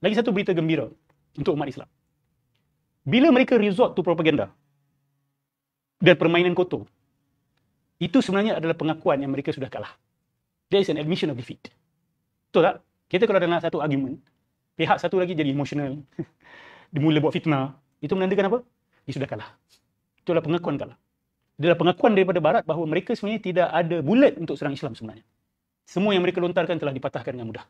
Lagi satu berita gembira untuk umat Islam. Bila mereka resort to propaganda dan permainan kotor, itu sebenarnya adalah pengakuan yang mereka sudah kalah. There is an admission of defeat. Betul tak? Kita kalau dalam satu argument, pihak satu lagi jadi emosional, dia mula buat fitnah, itu menandakan apa? Dia sudah kalah. Itulah pengakuan kalah. Dia adalah pengakuan daripada Barat bahawa mereka sebenarnya tidak ada bullet untuk serang Islam sebenarnya. Semua yang mereka lontarkan telah dipatahkan dengan mudah.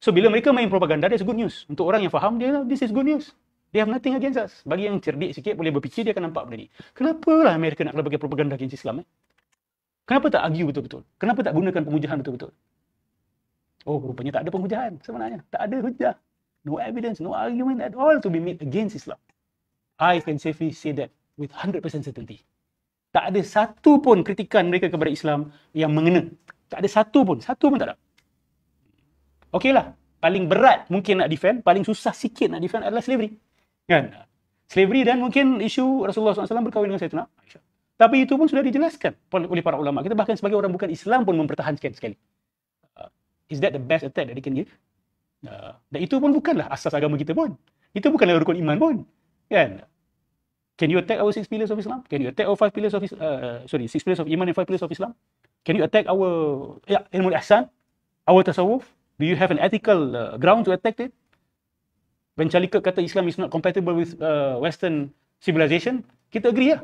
So bila mereka main propaganda, that's good news. Untuk orang yang faham, dia this is good news. They have nothing against us. Bagi yang cerdik sikit, boleh berfikir, dia akan nampak benda ni. Kenapalah Amerika nak bagi propaganda against Islam? Kenapa tak argue betul-betul? Kenapa tak gunakan penghujaan betul-betul? Oh, rupanya tak ada penghujaan sebenarnya. Tak ada hujah. No evidence, no argument at all to be made against Islam. I can safely say that with 100% certainty. Tak ada satu pun kritikan mereka kepada Islam yang mengena. Tak ada satu pun tak ada. Okeylah, paling berat mungkin nak defend, paling susah sikit nak defend adalah slavery. Kan? Slavery dan mungkin isu Rasulullah SAW berkahwin dengan Sayyidatina Aisyah. Tapi itu pun sudah dijelaskan oleh para ulama. Kita bahkan sebagai orang bukan Islam pun mempertahankan sekali. Is that the best attack that they can give? Dan itu pun bukanlah asas agama kita pun. Itu bukanlah rukun iman pun. Kan? Can you attack our 6 pillars of Islam? Can you attack our 5 pillars of 6 pillars of iman and 5 pillars of Islam? Can you attack our ilmul ihsan? Our tasawuf? Do you have an ethical ground to attack it? When Charlie Kirk kata Islam is not compatible with Western civilization, kita agree lah.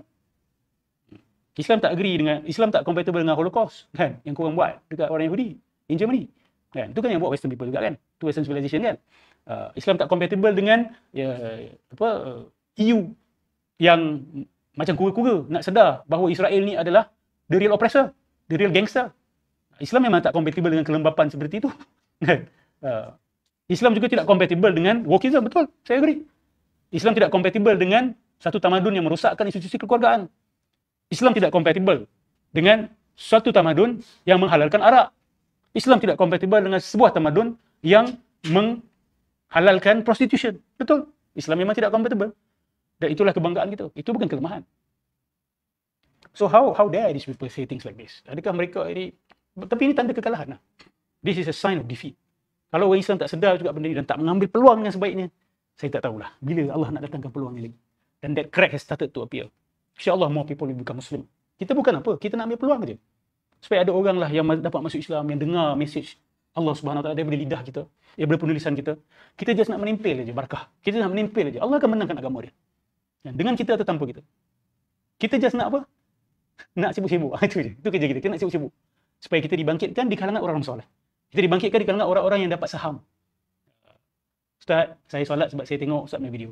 Islam tak compatible dengan Holocaust kan, yang korang buat dekat orang Yahudi in Germany. Kan? Itu kan yang buat Western people juga kan. Itu Western civilization kan. Islam tak compatible dengan EU yang macam kura-kura nak sedar bahawa Israel ni adalah the real oppressor, the real gangster. Islam memang tak compatible dengan kelembapan seperti itu. Islam juga tidak compatible dengan wokeism, betul. Saya agree. Islam tidak compatible dengan satu tamadun yang merosakkan institusi kekeluargaan. Islam tidak compatible dengan suatu tamadun yang menghalalkan arak. Islam tidak compatible dengan sebuah tamadun yang menghalalkan prostitution. Betul. Islam memang tidak compatible. Dan itulah kebanggaan kita. Itu bukan kelemahan. So how dare these people say things like this? Adakah mereka ini... Tapi ini tanda kekalahan lah. This is a sign of defeat. Kalau orang Islam tak sedar juga benda ini dan tak mengambil peluang yang sebaiknya, saya tak tahulah bila Allah nak datangkan peluangnya lagi. Dan that crack has started to appear. InsyaAllah more people will become Muslim. Kita bukan apa, kita nak ambil peluang saja. Supaya ada orang lah yang dapat masuk Islam, yang dengar message Allah Subhanahu Wa Taala daripada lidah kita, daripada penulisan kita. Kita just nak menempel saja barakah. Kita nak menempel saja. Allah akan menangkan agama dia. Dengan kita atau tanpa kita. Kita just nak apa? Nak sibuk-sibuk. Itu je. Itu kerja kita. Kita nak sibuk-sibuk. Supaya kita dibangkitkan di kalangan orang soleh. Kita dibangkitkan di kalangan orang-orang yang dapat saham. Ustaz, saya solat sebab saya tengok Ustaz punya video.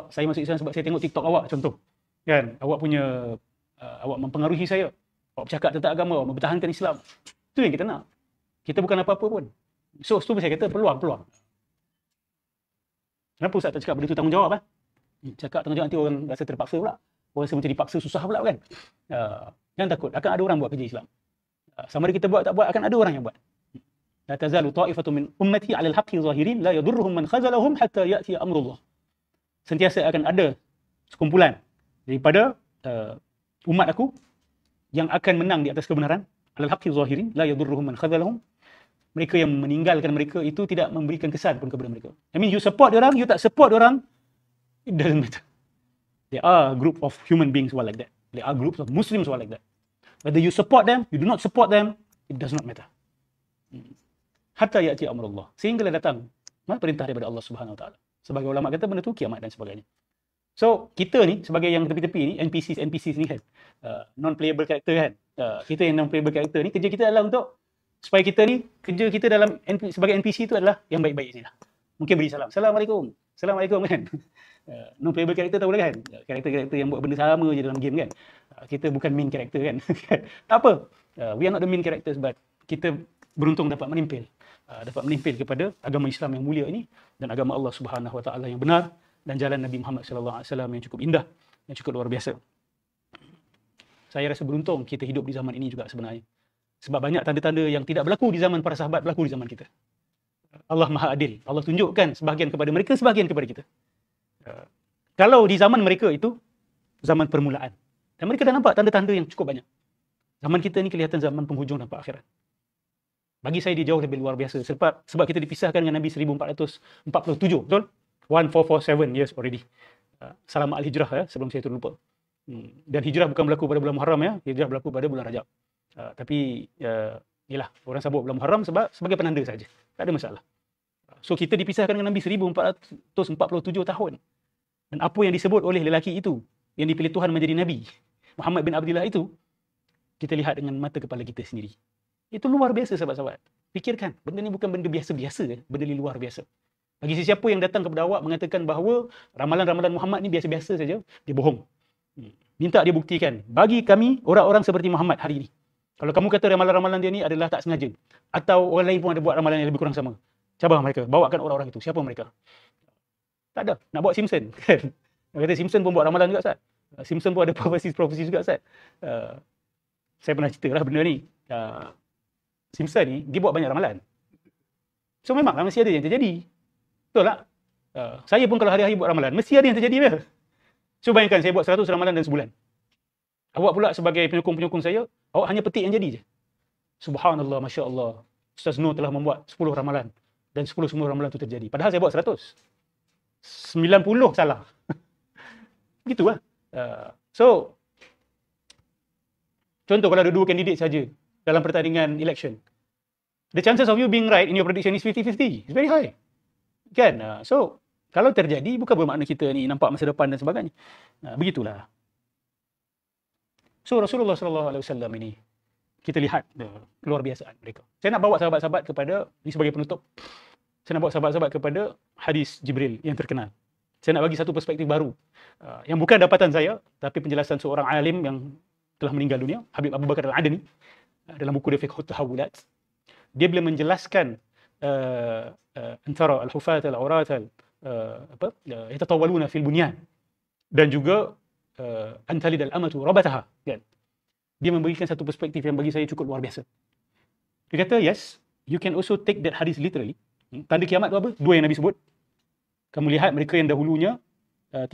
Saya masuk Islam sebab saya tengok TikTok awak contoh. Kan? Awak mempengaruhi saya. Awak bercakap tentang agama, awak mempertahankan Islam. Itu yang kita nak. Kita bukan apa-apa pun. So, itu saya kata peluang. Kenapa Ustaz tak cakap benda itu tanggungjawab? Cakap tanggungjawab nanti orang rasa terpaksa pula. Orang rasa macam dipaksa susah pula kan. Jangan takut, akan ada orang buat kerja Islam. Sama ada kita buat tak buat, akan ada orang yang buat. La tazalu ta'ifatu min ummati 'alal haqqi zahirin la yadurruhum man khazalahum hatta ya'ti amrullah. Sentiasa akan ada sekumpulan daripada umat aku yang akan menang di atas kebenaran. 'Alal haqqi zahirin la yadurruhum man khazalahum. Mereka yang meninggalkan mereka itu tidak memberikan kesan pun kepada mereka. I mean, you support orang, you tak support orang, it doesn't matter. There are a group of human beings who are like that. There are groups of Muslims who are like that. Whether you support them, you do not support them, it does not matter. Hatta ya'ti amrullah. Sehinggalah datang perintah daripada Allah Subhanahu Wa Taala. Sebagai ulama kata benda tu kiamat dan sebagainya. So, kita ni sebagai yang tepi-tepi ni, NPCs ni kan, non-playable character kan. Kita yang non-playable character ni, kerja kita adalah untuk supaya kita ni, kerja kita dalam sebagai NPC tu adalah yang baik-baik je lah. Mungkin beri salam. Assalamualaikum. Assalamualaikum kan. Non-playable character tahu lah kan. Karakter-karakter yang buat benda sama je dalam game kan. Kita bukan main character kan. Tak apa. We are not the main characters, but kita beruntung dapat menempel. Kepada agama Islam yang mulia ini dan agama Allah Subhanahu Wa Taala yang benar dan jalan Nabi Muhammad sallallahu alaihi wasallam yang cukup indah, yang cukup luar biasa. Saya rasa beruntung kita hidup di zaman ini juga sebenarnya. Sebab banyak tanda-tanda yang tidak berlaku di zaman para sahabat berlaku di zaman kita. Allah Maha Adil. Allah tunjukkan sebahagian kepada mereka, sebahagian kepada kita. Kalau di zaman mereka itu zaman permulaan. Dan mereka dah nampak tanda-tanda yang cukup banyak. Zaman kita ni kelihatan zaman penghujung dan akhirat. Bagi saya dia jauh lebih luar biasa. Sebab kita dipisahkan dengan Nabi 1447, betul? 1447 years already. Salam al-hijrah ya, sebelum saya terlupa. Dan hijrah bukan berlaku pada bulan Muharram ya, hijrah berlaku pada bulan Rajab. Tapi yalah, orang sebut bulan Muharram sebagai penanda saja. Tak ada masalah. So kita dipisahkan dengan Nabi 1447 tahun. Dan apa yang disebut oleh lelaki itu, yang dipilih Tuhan menjadi Nabi, Muhammad bin Abdullah itu, kita lihat dengan mata kepala kita sendiri. Itu luar biasa sahabat-sahabat. Fikirkan, benda ni bukan benda biasa-biasa, benda ni luar biasa. Bagi sesiapa yang datang kepada awak mengatakan bahawa ramalan-ramalan Muhammad ni biasa-biasa saja, dia bohong. Minta dia buktikan. Bagi kami, orang-orang seperti Muhammad hari ini, kalau kamu kata ramalan-ramalan dia ni adalah tak sengaja, atau orang lain pun ada buat ramalan yang lebih kurang sama, cabar mereka, bawakan orang-orang itu. Siapa mereka? Tak ada. Nak buat Simpson. Kan? Kata Simpson pun buat ramalan juga, Ustaz. Simpson pun ada profesi juga, Ustaz. Saya pernah cerita lah benda ni. Simpson ni, dia buat banyak ramalan. So memanglah mesti ada yang terjadi. Betul tak? Saya pun kalau hari-hari buat ramalan, mesti ada yang terjadi dia. So bayangkan saya buat 100 ramalan dalam sebulan. Awak pula sebagai penyokong-penyokong saya, awak hanya petik yang jadi je. Subhanallah, Masya Allah. Ustaz Nur telah membuat 10 ramalan. Dan 10 semua ramalan itu terjadi. Padahal saya buat 100. 90 salah. Begitulah. So, contoh kalau ada 2 kandidat saja dalam pertandingan election, the chances of you being right in your prediction is 50-50. It's very high. Kan? So, kalau terjadi, bukan bermakna kita ni nampak masa depan dan sebagainya. Begitulah. So, Rasulullah SAW ini, kita lihat luar biasaan mereka. Saya nak bawa sahabat-sahabat kepada, ini sebagai penutup, saya nak bawa sahabat-sahabat kepada hadis Jibril yang terkenal. Saya nak bagi satu perspektif baru. Yang bukan dapatan saya, tapi penjelasan seorang alim yang telah meninggal dunia, Habib Abu Bakar Al-Adani, dalam buku dia Fiqh Tahawulat. Dia bila menjelaskan antara al-hufat al-aurat yatatawaluna fil bunyan, dan juga antalid al-amatu rabataha, kan? Dia memberikan satu perspektif yang bagi saya cukup luar biasa. Dia kata, yes, you can also take that hadis literally. Tanda kiamat tu apa? 2 yang Nabi sebut. Kamu lihat mereka yang dahulunya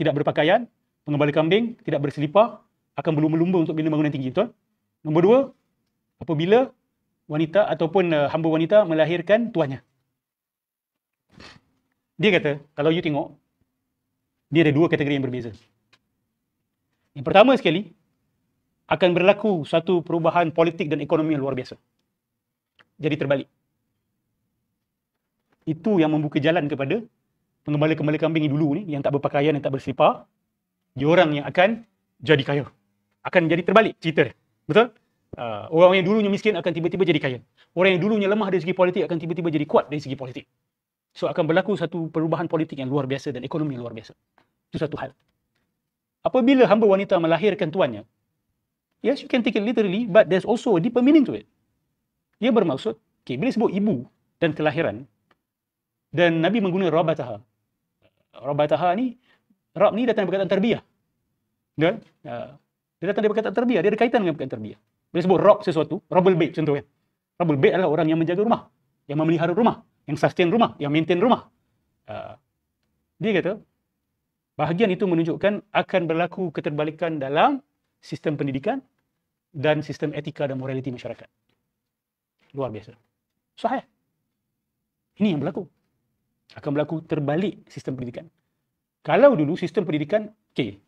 tidak berpakaian, pengembala kambing, tidak berselipar, akan berlumba-lumba untuk bina bangunan tinggi, betul? Nombor 2, apabila wanita ataupun hamba wanita melahirkan tuannya. Dia kata, kalau you tengok, dia ada 2 kategori yang berbeza. Yang pertama sekali, akan berlaku satu perubahan politik dan ekonomi yang luar biasa. Jadi terbalik. Itu yang membuka jalan kepada pengembala-pengembala kambing dulu ni, yang tak berpakaian, yang tak berselipar, dia orang yang akan jadi kaya. Akan jadi terbalik cerita dia. Betul? Orang yang dulunya miskin akan tiba-tiba jadi kaya. Orang yang dulunya lemah dari segi politik akan tiba-tiba jadi kuat dari segi politik. So akan berlaku satu perubahan politik yang luar biasa dan ekonomi yang luar biasa. Itu satu hal. Apabila hamba wanita melahirkan tuannya, yes, you can take it literally, but there's also a deeper meaning to it. Dia bermaksud, okay, bila sebut ibu dan kelahiran, dan Nabi menggunakan rabataha. Rabataha ni, rab ni datang dari perkataan tarbiyah. Dia datang dari perkataan tarbiyah, dia ada kaitan dengan perkataan tarbiyah. Bila sebut rab sesuatu, rabul bait contoh kan. Rabul bait adalah orang yang menjaga rumah, yang memelihara rumah, yang sustain rumah, yang maintain rumah. Dia kata, bahagian itu menunjukkan akan berlaku keterbalikan dalam sistem pendidikan dan sistem etika dan moraliti masyarakat. Luar biasa. Sahih. Ini yang berlaku. Akan berlaku terbalik sistem pendidikan. Kalau dulu sistem pendidikan, okay,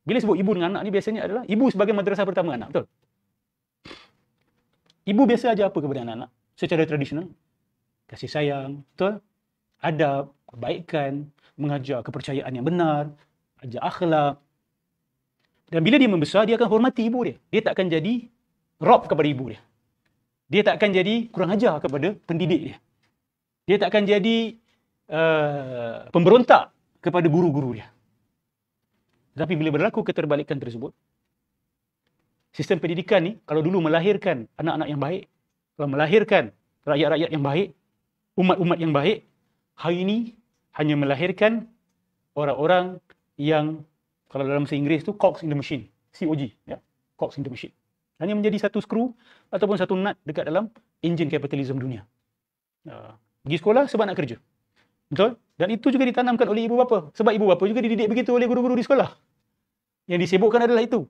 bila sebut ibu dengan anak ni biasanya adalah ibu sebagai madrasah pertama anak, betul? Ibu biasa ajar apa kepada anak-anak? Secara tradisional, kasih sayang, betul? Adab, kebaikan, mengajar kepercayaan yang benar, ajar akhlak. Dan bila dia membesar, dia akan hormati ibu dia. Dia tak akan jadi rob kepada ibu dia. Dia tak akan jadi kurang ajar kepada pendidik dia. Dia tak akan jadi pemberontak kepada guru-guru dia. Tapi bila berlaku keterbalikan tersebut, sistem pendidikan ni, kalau dulu melahirkan anak-anak yang baik, kalau melahirkan rakyat-rakyat yang baik, umat-umat yang baik, hari ini hanya melahirkan orang-orang yang, kalau dalam bahasa Inggeris tu, cogs in the machine. COG. Ya? Cogs in the machine. Hanya menjadi satu skru ataupun satu nut dekat dalam enjin kapitalisme dunia. Pergi sekolah sebab nak kerja. Betul? Dan itu juga ditanamkan oleh ibu bapa. Sebab ibu bapa juga dididik begitu oleh guru-guru di sekolah. Yang disibukkan adalah itu.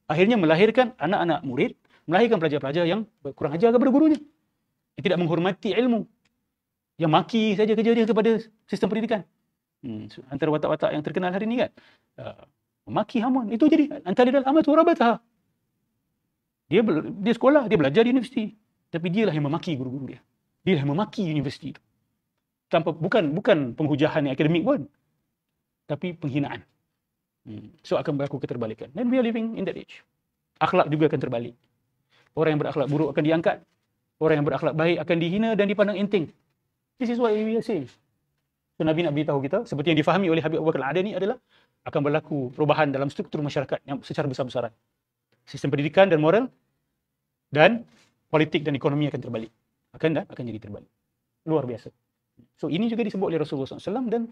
Akhirnya melahirkan anak-anak murid, melahirkan pelajar-pelajar yang kurang ajar kepada gurunya. Tidak menghormati ilmu. Yang maki saja kerja dia kepada sistem pendidikan. Antara watak-watak yang terkenal hari ini kan. Memaki hamun. Itu jadi antara dalam amat warabatah. Dia sekolah, dia belajar di universiti. Tapi dialah yang memaki guru-guru dia. Dialah yang memaki universiti itu. Bukan penghujahan yang akademik pun. Tapi penghinaan. So akan berlaku keterbalikan. And we are living in that age. Akhlak juga akan terbalik. Orang yang berakhlak buruk akan diangkat. Orang yang berakhlak baik akan dihina dan dipandang enteng. This is what we are saying. So Nabi nak beritahu kita, seperti yang difahami oleh Habib Abu Bakar Al-Adani adalah akan berlaku perubahan dalam struktur masyarakat yang secara besar-besaran. Sistem pendidikan dan moral dan politik dan ekonomi akan terbalik. Akan jadi terbalik. Luar biasa. So ini juga disebut oleh Rasulullah SAW dan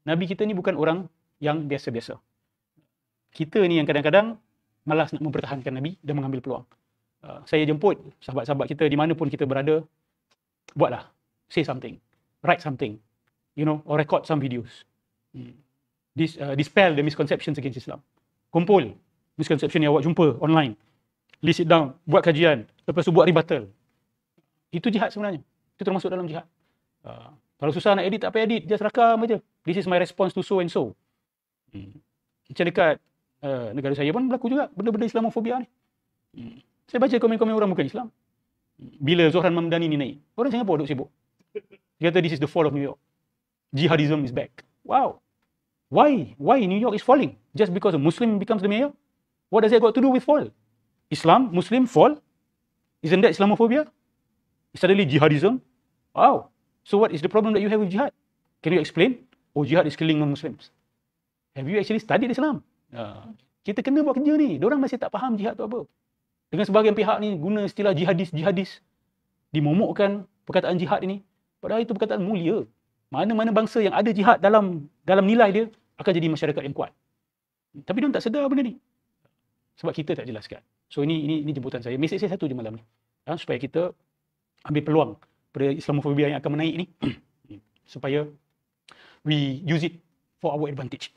Nabi kita ni bukan orang yang biasa-biasa. Kita ni yang kadang-kadang malas nak mempertahankan Nabi dan mengambil peluang. Saya jemput sahabat-sahabat kita di mana pun kita berada, buatlah, say something, write something, or record some videos. Dispel the misconceptions against Islam. Kumpul misconception yang awak jumpa online. List it down, buat kajian, lepas tu buat rebuttal. Itu jihad sebenarnya. Itu termasuk dalam jihad. Kalau susah nak edit, tak payah edit, just rakam aja. This is my response to so and so. Macam dekat negara saya pun berlaku juga benda-benda Islamofobia ni. Saya baca komen-komen orang bukan Islam. Bila Zohran Mamdani ni naik, orang Singapura duduk sibuk. Dia kata this is the fall of New York. Jihadism is back. Wow. Why New York is falling? Just because a Muslim becomes the mayor? What does that got to do with fall? Islam, Muslim, fall? Isn't that Islamophobia? Suddenly jihadism? Wow. So what is the problem that you have with jihad? Can you explain? Oh, jihad is killing non-Muslims. Have you actually studied Islam? Kita kena buat kerja ni. Diorang masih tak faham jihad tu apa. Dengan sebahagian pihak ni guna istilah jihadis. Dimomokkan perkataan jihad ini. Padahal itu perkataan mulia. Mana-mana bangsa yang ada jihad dalam nilai dia akan jadi masyarakat yang kuat. Tapi diorang tak sedar benda ni. Sebab kita tak jelaskan. So ini jemputan saya. Mesej saya satu je malam ni. Supaya kita ambil peluang pada Islamofobia yang akan menaik ni. Supaya we use it for our advantage.